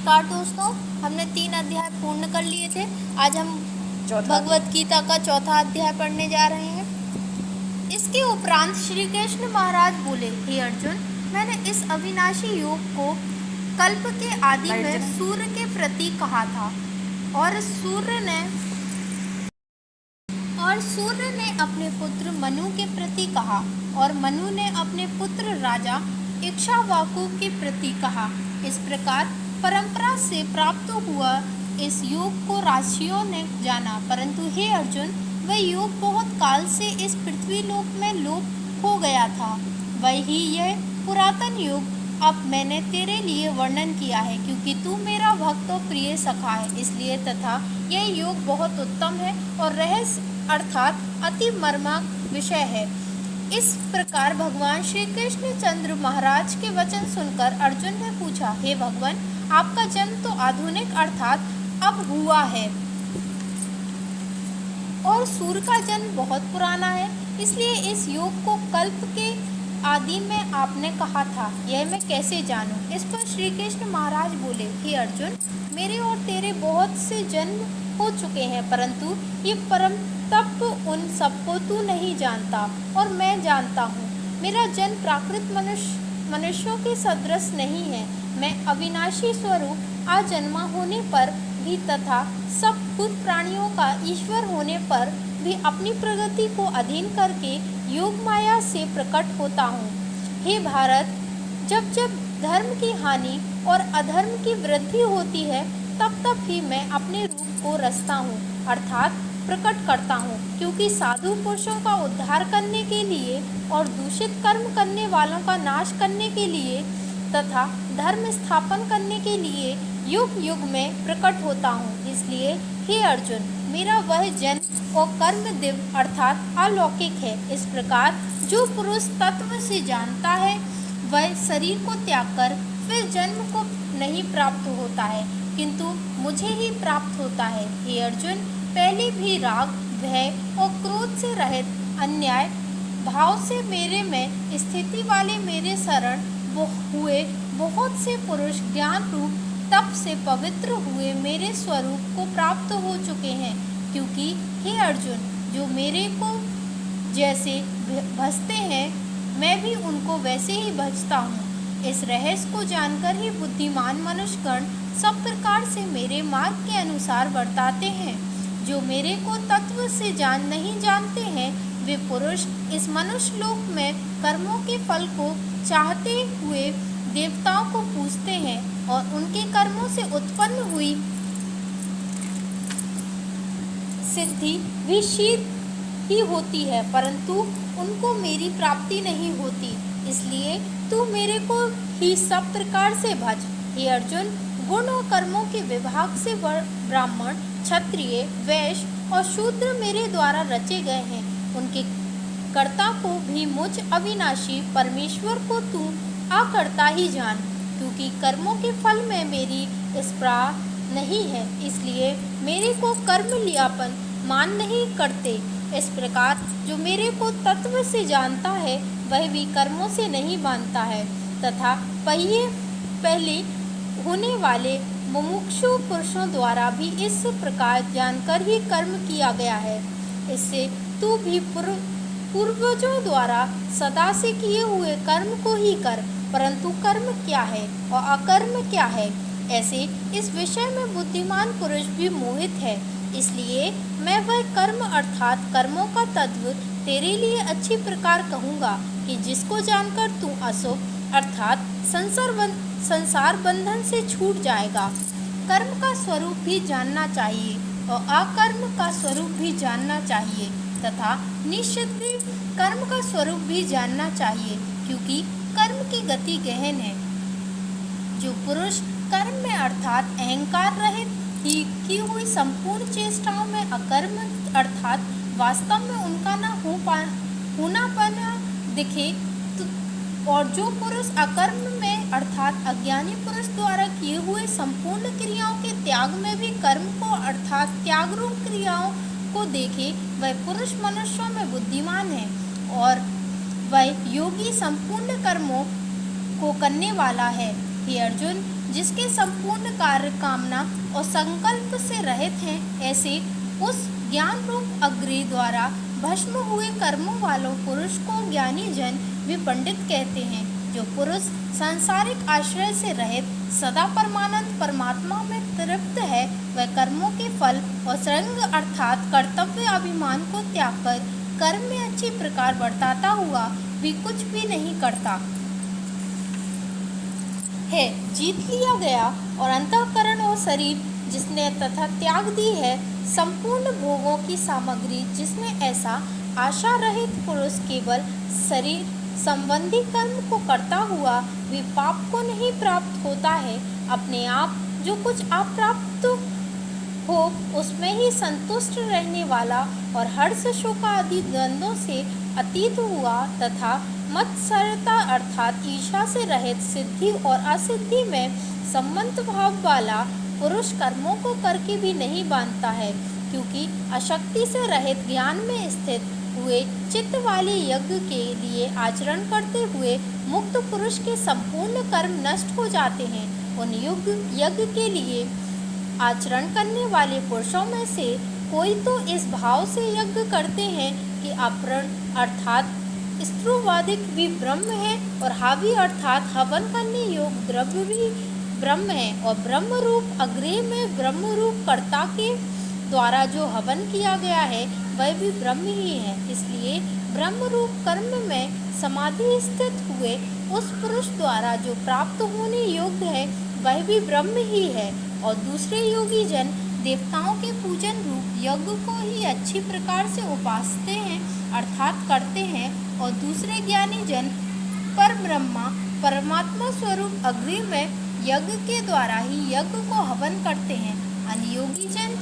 नमस्कार दोस्तों, हमने 3 अध्याय पूर्ण कर लिए थे। आज हम भगवत गीता का चौथा अध्याय पढ़ने जा रहे हैं। इसके उपरांत श्री कृष्ण महाराज बोले, हे अर्जुन, मैंने इस अविनाशी योग को कल्प के आदि में सूर्य के प्रति कहा था और सूर्य ने अपने पुत्र मनु के प्रति कहा और मनु ने अपने पुत्र राजा इक्ष्वाकु के प्रति कहा। इस प्रकार परंपरा से प्राप्त हुआ इस योग को ऋषियों ने जाना, परंतु हे अर्जुन, वह योग बहुत काल से इस पृथ्वी लोक में लोप हो गया था। वही यह पुरातन योग अब मैंने तेरे लिए वर्णन किया है, क्योंकि तू मेरा भक्त और प्रिय सखा है, इसलिए तथा यह योग बहुत उत्तम है और रहस्य अर्थात अति मर्मार्थ विषय है। इस प्रकार भगवान श्री कृष्ण चंद्र महाराज के वचन सुनकर अर्जुन ने पूछा, हे भगवान, आपका जन्म तो आधुनिक अर्थात अब हुआ है और सूर्य का जन्म बहुत पुराना है, इसलिए इस योग को कल्प के आदि में आपने कहा था, यह मैं कैसे जानूं? इस पर श्री कृष्ण महाराज बोले, हे अर्जुन, मेरे और तेरे बहुत से जन्म हो चुके हैं, परंतु ये परम तप उन सबको तू नहीं जानता और मैं जानता हूँ। मेरा जन्म प्राकृत मनुष्यों के सदृश नहीं है। मैं अविनाशी स्वरूप आजन्मा होने पर भी तथा सब भूत प्राणियों का ईश्वर होने पर भी अपनी प्रगति को अधीन करके योग माया से प्रकट होता हूँ। हे भारत, जब जब धर्म की हानि और अधर्म की वृद्धि होती है, तब तब ही मैं अपने रूप को रचता हूँ अर्थात प्रकट करता हूँ, क्योंकि साधु पुरुषों का उद्धार करने के लिए और दूषित कर्म करने वालों का नाश करने के लिए तथा धर्म स्थापन करने के लिए युग युग में प्रकट होता हूँ। इसलिए हे अर्जुन, मेरा वह जन्म और कर्म दिव्य अर्थात अलौकिक है। इस प्रकार जो पुरुष तत्व से जानता है, वह शरीर को त्याग कर फिर जन्म को नहीं प्राप्त होता है, किंतु मुझे ही प्राप्त होता है। हे अर्जुन, पहले भी राग, भय और क्रोध से रहित अन्याय भाव से मेरे में स्थिति वाले मेरे शरण हुए बहुत से पुरुष ज्ञान रूप तप से पवित्र हुए मेरे स्वरूप को प्राप्त हो चुके हैं, क्योंकि हे अर्जुन, जो मेरे को जैसे भजते हैं, मैं भी उनको वैसे ही भजता हूँ। इस रहस्य को जानकर ही बुद्धिमान मनुष्यगण सब प्रकार से मेरे मार्ग के अनुसार बरताते हैं। जो मेरे को तत्व से नहीं जानते हैं, वे पुरुष इस मनुष्य लोक में कर्मों के फल को चाहते हुए देवताओं को पूजते हैं और उनके कर्मों से उत्पन्न हुई सिद्धि भी शीघ्र ही होती है, परंतु उनको मेरी प्राप्ति नहीं होती। इसलिए तू मेरे को ही सब प्रकार से भज। हे अर्जुन, गुण और कर्मों के विभाग से ब्राह्मण, क्षत्रिय, वैश्य और शूद्र मेरे द्वारा रचे गए हैं। उनके कर्ता को भी मुझ अविनाशी परमेश्वर को तू अकर्ता ही जान, क्योंकि कर्मों के फल में मेरी स्पृहा नहीं है, इसलिए मेरे को कर्म लियापन मान नहीं करते। इस प्रकार जो मेरे को तत्व से जानता है, वह भी कर्मों से नहीं मानता है तथा पहले होने वाले मुमुक्षु पुरुषों द्वारा भी इस प्रकार जानकर ही कर्म किया गया है। इससे तू भी पूर्वजों द्वारा सदा से किए हुए कर्म को ही कर, परंतु कर्म क्या है और अकर्म क्या है, ऐसे इस विषय में बुद्धिमान पुरुष भी मोहित है। इसलिए मैं वह कर्म अर्थात कर्मों का तत्व तेरे लिए अच्छी प्रकार कहूँगा कि जिसको जानकर तू अशुभ अर्थात संसार बंधन से छूट जाएगा। कर्म का स्वरूप भी जानना चाहिए और अकर्म का स्वरूप भी जानना चाहिए तथा निष्क्रिय कर्म का स्वरूप भी जानना चाहिए, क्योंकि कर्म की गति गहन है। जो पुरुष कर्म में अर्थात अहंकार रहित ही की हुई संपूर्ण चेष्टाओं में अकर्म अर्थात वास्तव में उनका न होनापन दिखे, और जो पुरुष अकर्म में अर्थात अज्ञानी पुरुष द्वारा किए हुए संपूर्ण क्रियाओं के त्याग में भी कर्म को अर्थात त्याग रूप क्रियाओं को देखे, वह पुरुष मनुष्यों में बुद्धिमान है और वह योगी संपूर्ण कर्मों को करने वाला है। हे अर्जुन, जिसके संपूर्ण कार्य कामना और संकल्प से रहित हैं, ऐसे उस ज्ञान रूप अग्नि द्वारा भस्म हुए कर्मों वालों पुरुष को ज्ञानी जन भी पंडित कहते हैं। जो पुरुष सांसारिक आश्रय से रहित सदा परमानंद परमात्मा में तृप्त है, वह कर्मों के फल और संग अर्थात कर्तव्य अभिमान को त्याग कर कर्म में अच्छी प्रकार बरताता हुआ भी कुछ भी नहीं करता है। जीत लिया गया और अंतःकरण और शरीर जिसने तथा त्याग दी है संपूर्ण भोगों की सामग्री जिसने, ऐसा आशा रहित पुरुष केवल शरीर संबंधी कर्म को करता हुआ भी पाप को नहीं प्राप्त होता है। अपने आप जो कुछ अप्राप्त हो उसमें ही संतुष्ट रहने वाला और हर्ष शोक आदि द्वंद्वों से अतीत हुआ तथा मत्सरता अर्थात ईर्ष्या से रहित सिद्धि और असिद्धि में संबंध भाव वाला पुरुष कर्मों को करके भी नहीं बांधता है, क्योंकि अशक्ति से रहित ज्ञान में स्थित हुए चित्त वाले यज्ञ के लिए आचरण करते हुए मुक्त पुरुष के संपूर्ण कर्म नष्ट हो जाते हैं। उन यज्ञ के लिए आचरण करने वाले पुरुषों में से कोई तो इस भाव से यज्ञ करते हैं कि अपरण अर्थात स्त्रुवादिक भी ब्रह्म है और हावी अर्थात हवन करने योग्य द्रव्य भी ब्रह्म है, और ब्रह्म रूप अग्नि में ब्रह्म रूप कर्ता के द्वारा जो हवन किया गया है वह भी ब्रह्म ही है। इसलिए ब्रह्म रूप कर्म में समाधि स्थित हुए उस पुरुष द्वारा जो प्राप्त होने योग्य है वह भी ब्रह्म ही है। और दूसरे योगी जन देवताओं के पूजन रूप यज्ञ को ही अच्छी प्रकार से उपासते हैं अर्थात करते हैं, और दूसरे ज्ञानी जन पर ब्रह्मा परमात्मा स्वरूप अग्नि में यज्ञ के द्वारा ही यज्ञ को हवन करते हैं। अनियोगी जन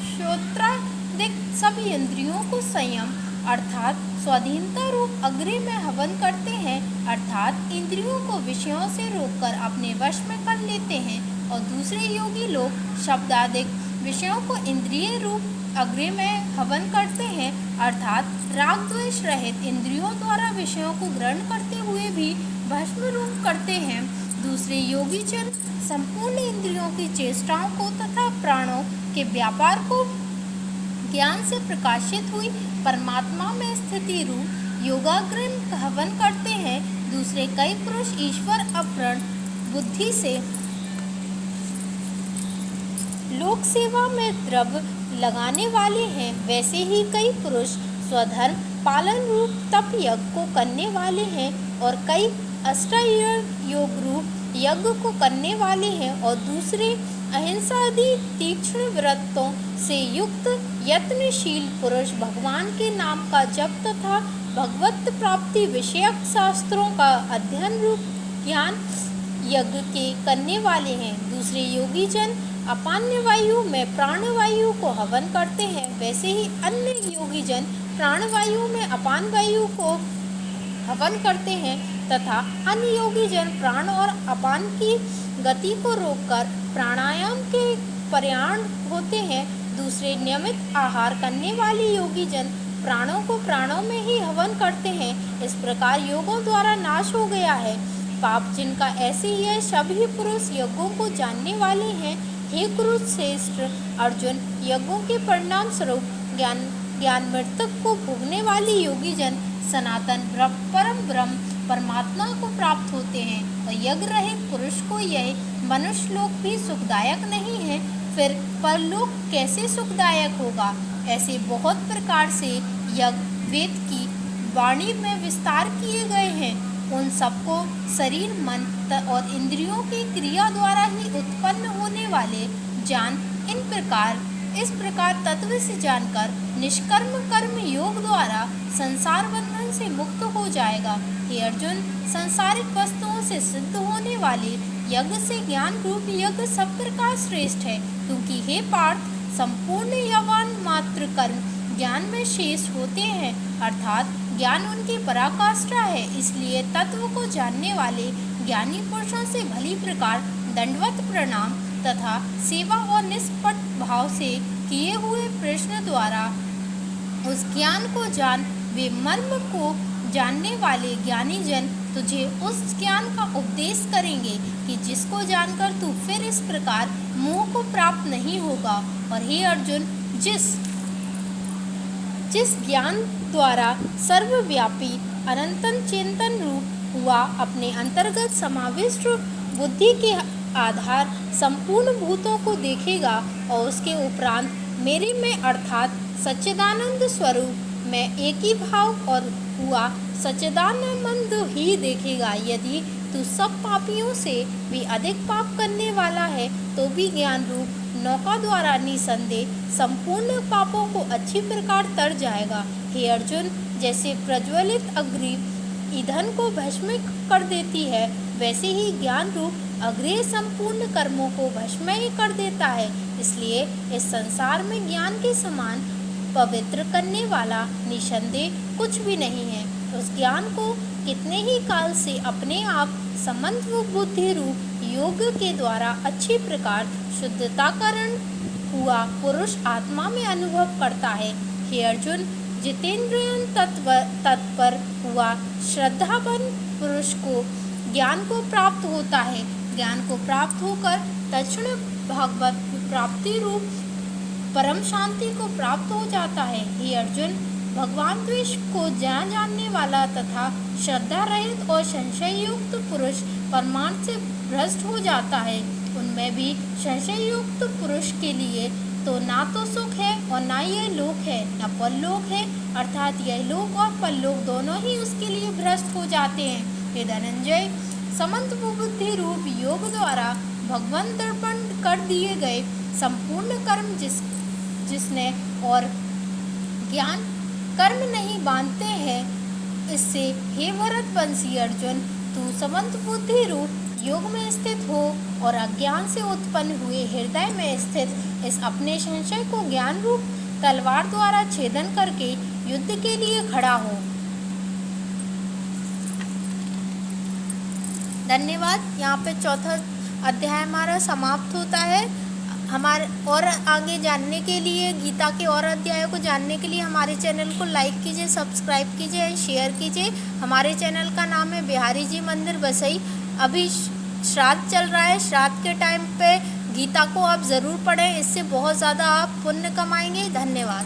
श्रोत्रादिक सभी इंद्रियों को संयम अर्थात स्वाधीनता रूप अग्नि में हवन करते हैं, अर्थात इंद्रियों को विषयों से रोककर अपने वश में कर लेते हैं। और दूसरे योगी लोग शब्दादिक विषयों को इंद्रिय रूप अग्नि में हवन करते हैं, अर्थात राग द्वेष रहित इंद्रियों द्वारा विषयों को ग्रहण करते हुए भी भस्म रूप करते हैं। दूसरे योगी जन संपूर्ण इंद्रियों की चेष्टाओं को तथा प्राणों के व्यापार को ज्ञान से प्रकाशित हुई परमात्मा में स्थिति रूप योगाग्नि हवन करते हैं। दूसरे कई पुरुष ईश्वर अपरण बुद्धि से लोक सेवा में द्रव्य लगाने वाले हैं, वैसे ही कई पुरुष स्वधर्म पालन रूप तप यज्ञ को करने वाले हैं और कई अष्टांग योग रूप यज्ञ को करने वाले हैं, और दूसरे अहिंसा आदि तीक्ष्ण व्रतों से युक्त यत्नशील पुरुष भगवान के नाम का जप तथा भगवत प्राप्ति विषयक शास्त्रों का अध्ययन रूप ज्ञान यज्ञ के करने वाले हैं। दूसरे योगी जन अपान वायु में प्राणवायु को हवन करते हैं, वैसे ही अन्य योगी जन प्राणवायु में अपान वायु को हवन करते हैं तथा अन्य योगी जन प्राण और अपान की गति को रोककर प्राणायाम के प्रयाण होते हैं। दूसरे नियमित आहार करने वाले योगी जन प्राणों को प्राणों में ही हवन करते हैं। इस प्रकार योगों द्वारा नाश हो गया है पाप, जिनका ऐसे यह सभी पुरुष यज्ञों को जानने वाले हैं। हे कुरुश्रेष्ठ अर्जुन, यज्ञों के परिणाम स्वरूप ज्ञान मृतक को भोगने वाले योगी जन सनातन परम ब्रह्म परमात्मा को प्राप्त होते हैं, और यज्ञ रहित पुरुष को यह मनुष्य लोक भी सुखदायक नहीं है, फिर परलोक कैसे सुखदायक होगा। ऐसे बहुत प्रकार से यज्ञ वेद की वाणी में विस्तार किए गए हैं। उन सबको शरीर मन और इंद्रियों की क्रिया द्वारा ही उत्पन्न होने वाले ज्ञान इस प्रकार तत्व से जानकर निष्कर्म कर्म योग द्वारा संसार बंधन से मुक्त हो जाएगा। हे अर्जुन, सांसारिक वस्तुओं से सिद्ध होने वाले यज्ञ से ज्ञान रूप यज्ञ सब प्रकार श्रेष्ठ है, क्योंकि हे पार्थ, संपूर्ण यवान मात्र कर्म ज्ञान में शेष होते हैं, अर्थात ज्ञान उनकी पराकाष्ठा है। इसलिए तत्व को जानने वाले ज्ञानी पुरुषों से भली प्रकार दंडवत प्रणाम तथा सेवा और निष्पट भाव से किए हुए प्रश्न द्वारा उस ज्ञान को जान वे मर्म को जानने वाले ज्ञानी जन तुझे उस ज्ञान का उपदेश करेंगे कि जिसको जानकर तू फिर इस प्रकार मोह को प्राप्त नहीं होगा। और हे अर्जुन, जिस ज्ञान द्वारा सर्वव्यापी अनंतन चिंतन रूप हुआ अपने अंतर्गत समाविष्ट बुद्धि के आधार संपूर्ण भूतों को देखेगा और उसके उपरांत मेरे में अर्थात सच्चिदानंद स्वरूप में एक ही भाव और हुआ सच्चिदानंद ही देखेगा। यदि तू सब पापियों से भी अधिक पाप करने वाला है तो भी ज्ञान रूप नौका द्वारा निसंदेह संपूर्ण पापों को अच्छी प्रकार तर जाएगा। हे अर्जुन, जैसे प्रज्वलित अग्नि ईंधन को भस्म कर देती है, वैसे ही ज्ञान रूप अग्नि संपूर्ण कर्मों को भस्म ही कर देता है। इसलिए इस संसार में ज्ञान के समान पवित्र करने वाला निसंदेह कुछ भी नहीं है। उस ज्ञान को कितने ही काल से अपने आप समन्त बुद्धि रूप योग के द्वारा अच्छी प्रकार शुद्धताकरण हुआ पुरुष आत्मा में अनुभव करता है। हे अर्जुन, जितेंद्रियन तत्पर हुआ श्रद्धावान पुरुष को ज्ञान को प्राप्त होता है। ज्ञान को प्राप्त होकर तत्क्षण भगवत प्राप्ति रूप परम शांति को प्राप्त हो जाता है। हे अर्जुन, भगवान द्वेष को जानने वाला तथा श्रद्धा रहित और संशय युक्त पुरुष परमार्थ से भ्रष्ट हो जाता है। उनमें भी संशय युक्त पुरुष के लिए तो ना तो सुख है और ना यह लोक है न परलोक है, अर्थात यह लोक और परलोक दोनों ही उसके लिए भ्रष्ट हो जाते हैं। हे धनंजय, समन्त बुद्धि रूप योग द्वारा भगवान दर्पण कर दिए गए संपूर्ण कर्म जिसने और ज्ञान कर्म नहीं बांधते हैं, इससे हे भरतवंशी अर्जुन, तू समन्त बुद्धि रूप योग में स्थित हो और अज्ञान से उत्पन्न हुए हृदय में स्थित इस अपने संशय को ज्ञान रूप तलवार द्वारा छेदन करके युद्ध के लिए खड़ा हो। धन्यवाद। यहाँ पे चौथा अध्याय हमारा समाप्त होता है। हमारे और आगे जानने के लिए, गीता के और अध्यायों को जानने के लिए हमारे चैनल को लाइक कीजिए, सब्सक्राइब कीजिए एंड शेयर कीजिए। हमारे चैनल का नाम है बिहारी जी मंदिर बसई। अभी श्राद्ध चल रहा है, श्राद्ध के टाइम पे गीता को आप ज़रूर पढ़ें, इससे बहुत ज़्यादा आप पुण्य कमाएंगे। धन्यवाद।